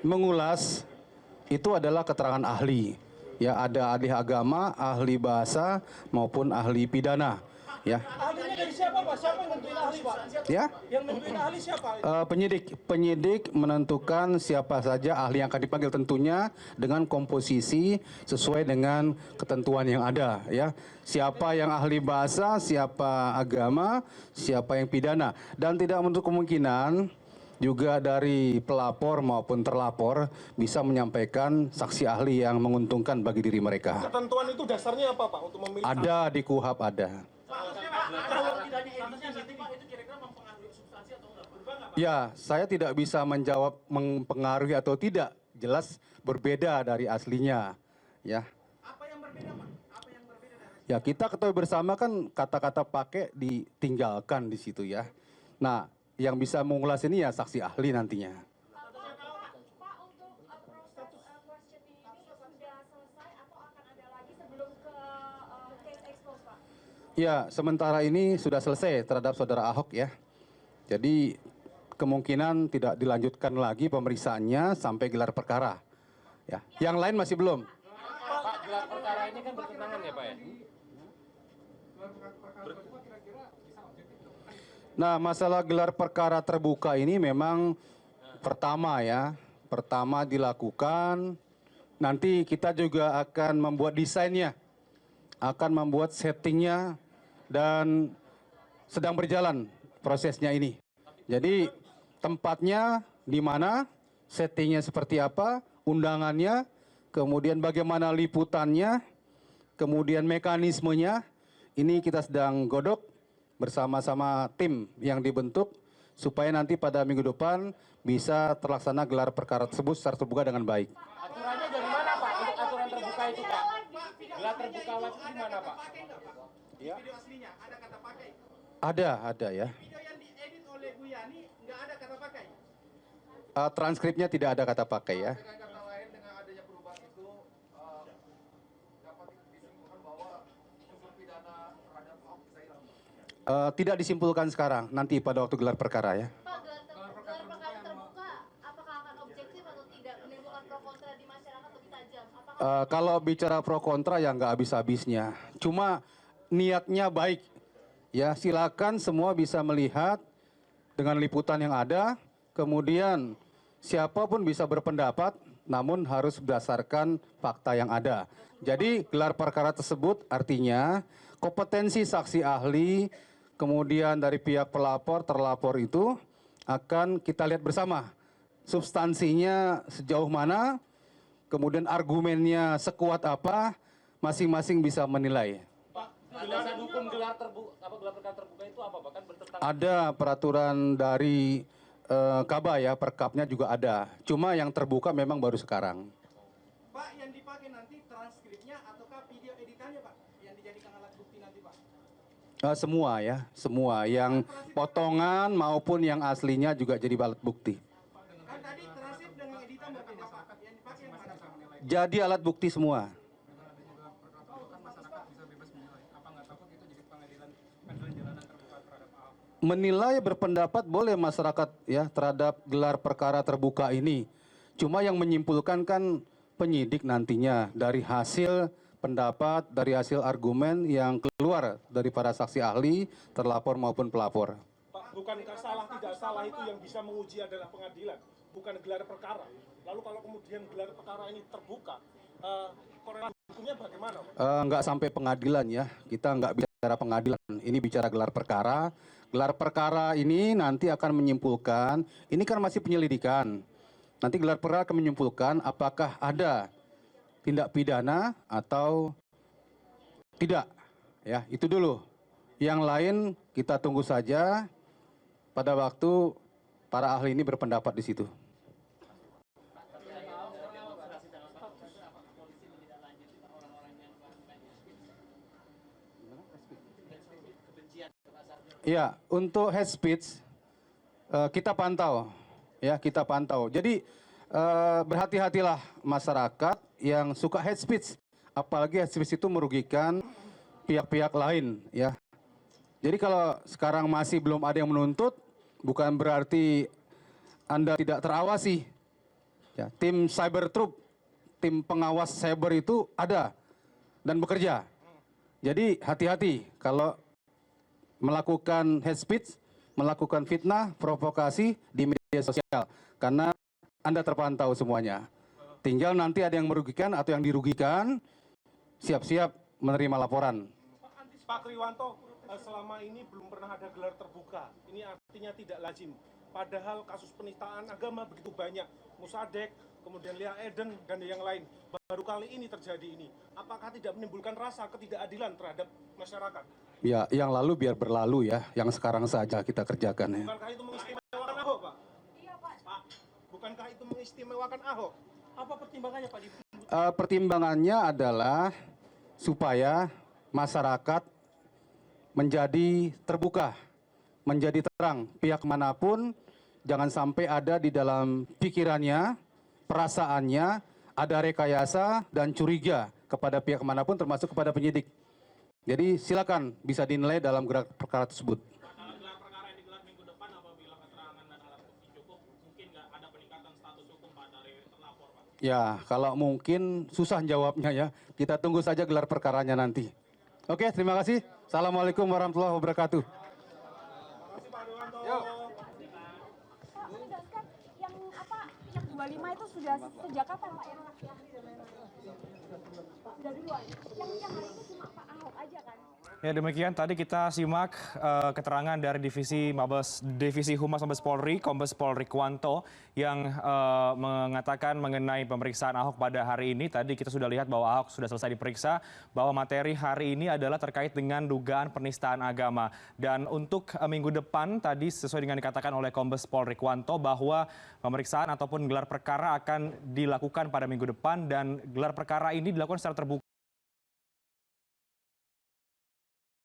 mengulas itu adalah keterangan ahli. Ya, ada ahli agama, ahli bahasa maupun ahli pidana. Ya. Ahlinya dari siapa, Pak? Siapa yang nentuin ahli, Pak? Ya. Yang nentuin ahli siapa? Penyidik menentukan siapa saja ahli yang akan dipanggil, tentunya dengan komposisi sesuai dengan ketentuan yang ada. Ya, siapa yang ahli bahasa, siapa agama, siapa yang pidana, dan tidak menutup kemungkinan juga dari pelapor maupun terlapor bisa menyampaikan saksi ahli yang menguntungkan bagi diri mereka. Ketentuan itu dasarnya apa, Pak, untuk memilih? Ada di KUHP ada. Ya, saya tidak bisa menjawab mempengaruhi atau tidak. Jelas berbeda dari aslinya. Ya. Apa yang berbeda, Pak? Apa yang berbeda dari... Ya, kita ketahui bersama kan kata-kata pakai ditinggalkan di situ ya. Nah, yang bisa mengulas ini ya saksi ahli nantinya. Pak, untuk proses questioning ini sudah selesai atau akan ada lagi sebelum ke case expose, Pak? Ya, sementara ini sudah selesai terhadap saudara Ahok ya. Jadi kemungkinan tidak dilanjutkan lagi pemeriksaannya sampai gelar perkara. Ya, yang lain masih belum. Pak, gelar perkara ini kan bertentangan ya, Pak ya? Nah, masalah gelar perkara terbuka ini memang pertama ya, pertama dilakukan, nanti kita juga akan membuat desainnya, akan membuat settingnya, dan sedang berjalan prosesnya ini. Jadi tempatnya di mana, settingnya seperti apa, undangannya, kemudian bagaimana liputannya, kemudian mekanismenya, ini kita sedang godok bersama-sama tim yang dibentuk supaya nanti pada minggu depan bisa terlaksana gelar perkara tersebut secara terbuka dengan baik. Aturannya dari mana, Pak? Untuk aturan terbuka itu, Pak? Gelar terbuka waktu di mana, Pak? Ya. Video aslinya ada kata pakai. Ada ya. Video yang diedit oleh Bu Yani nggak ada kata pakai. Transkripnya tidak ada kata pakai ya. Dengan kata lain, dengan adanya perubahan itu dapat disimpulkan bahwa unsur pidana terhadap Ahok bisa hilang. Tidak disimpulkan sekarang, nanti pada waktu gelar perkara ya. Pak, gelar perkara terbuka, apakah akan objektif atau tidak? Menimbulkan pro kontra di masyarakat lebih tajam? Kalau bicara pro kontra ya nggak habis-habisnya. Cuma niatnya baik. Ya, silakan semua bisa melihat dengan liputan yang ada, kemudian siapapun bisa berpendapat, namun harus berdasarkan fakta yang ada. Jadi gelar perkara tersebut artinya kompetensi saksi ahli, kemudian dari pihak pelapor, terlapor itu akan kita lihat bersama. Substansinya sejauh mana, kemudian argumennya sekuat apa, masing-masing bisa menilai. Pak, penjelasan hukum gelar perkara terbuka itu apa, Pak? Kan bertentangan. Ada peraturan dari Kaba ya, Perkapnya juga ada. Cuma yang terbuka memang baru sekarang. Pak, yang dipakai nanti transkripnya ataukah video editannya, Pak? Yang dijadikan alat bukti nanti, Pak? Semua ya, semua. Yang potongan maupun yang aslinya juga jadi alat bukti. Kan tadi transkrip dengan editan berbeda, Pak. Yang dipakai yang mana, Pak? Jadi alat bukti semua. Menilai berpendapat boleh masyarakat ya terhadap gelar perkara terbuka ini. Cuma yang menyimpulkan kan penyidik nantinya dari hasil pendapat, dari hasil argumen yang keluar dari para saksi ahli, terlapor maupun pelapor. Pak, bukankah salah tidak salah itu yang bisa menguji adalah pengadilan, bukan gelar perkara. Lalu kalau kemudian gelar perkara ini terbuka, korelasi hukumnya bagaimana, Pak? Nggak sampai pengadilan ya, kita nggak bicara pengadilan, ini bicara gelar perkara. Gelar perkara ini nanti akan menyimpulkan, ini kan masih penyelidikan. Nanti gelar perkara akan menyimpulkan apakah ada tindak pidana atau tidak. Ya, itu dulu. Yang lain kita tunggu saja pada waktu para ahli ini berpendapat di situ. Ya, untuk hate speech kita pantau, ya kita pantau. Jadi berhati-hatilah masyarakat yang suka hate speech, apalagi hate speech itu merugikan pihak-pihak lain, ya. Jadi kalau sekarang masih belum ada yang menuntut, bukan berarti Anda tidak terawasi. Ya, tim cyber troop, tim pengawas cyber itu ada dan bekerja. Jadi hati-hati kalau melakukan hate speech, melakukan fitnah, provokasi di media sosial. Karena Anda terpantau semuanya. Tinggal nanti ada yang merugikan atau yang dirugikan, siap-siap menerima laporan. Pak Kriwanto, selama ini belum pernah ada gelar terbuka. Ini artinya tidak lazim. Padahal kasus penistaan agama begitu banyak. Musadek, kemudian Lia Eden, dan yang lain. Baru kali ini terjadi ini. Apakah tidak menimbulkan rasa ketidakadilan terhadap masyarakat? Ya, yang lalu biar berlalu ya, yang sekarang saja kita kerjakan ya. Bukankah itu mengistimewakan Ahok, Pak? Iya, Pak. Pak, bukankah itu mengistimewakan Ahok? Apa pertimbangannya, Pak? Pertimbangannya adalah supaya masyarakat menjadi terbuka, menjadi terang. Pihak manapun jangan sampai ada di dalam pikirannya, perasaannya, ada rekayasa dan curiga kepada pihak manapun termasuk kepada penyidik. Jadi silakan bisa dinilai dalam gerak perkara tersebut. Dalam gelar perkara yang digelar minggu depan apabila keterangan dan alat bukti cukup, mungkin nggak ada peningkatan status hukum Pak dari terlapor, Pak? Ya, kalau mungkin susah jawabnya ya. Kita tunggu saja gelar perkaranya nanti. Oke, terima kasih. Assalamualaikum warahmatullahi wabarakatuh. Pak, menegaskan yang apa, yang 25 itu sudah sejak kapan, Pak? Sudah duluan. Yang hari ini cuma Pak Ahok aja kan? Ya, demikian tadi kita simak keterangan dari Divisi Humas Mabes Polri, Kombes Pol Rikwanto yang mengatakan mengenai pemeriksaan Ahok pada hari ini. Tadi kita sudah lihat bahwa Ahok sudah selesai diperiksa, bahwa materi hari ini adalah terkait dengan dugaan penistaan agama. Dan untuk minggu depan tadi sesuai dengan dikatakan oleh Kombes Pol Rikwanto bahwa pemeriksaan ataupun gelar perkara akan dilakukan pada minggu depan dan gelar perkara ini dilakukan secara terbuka.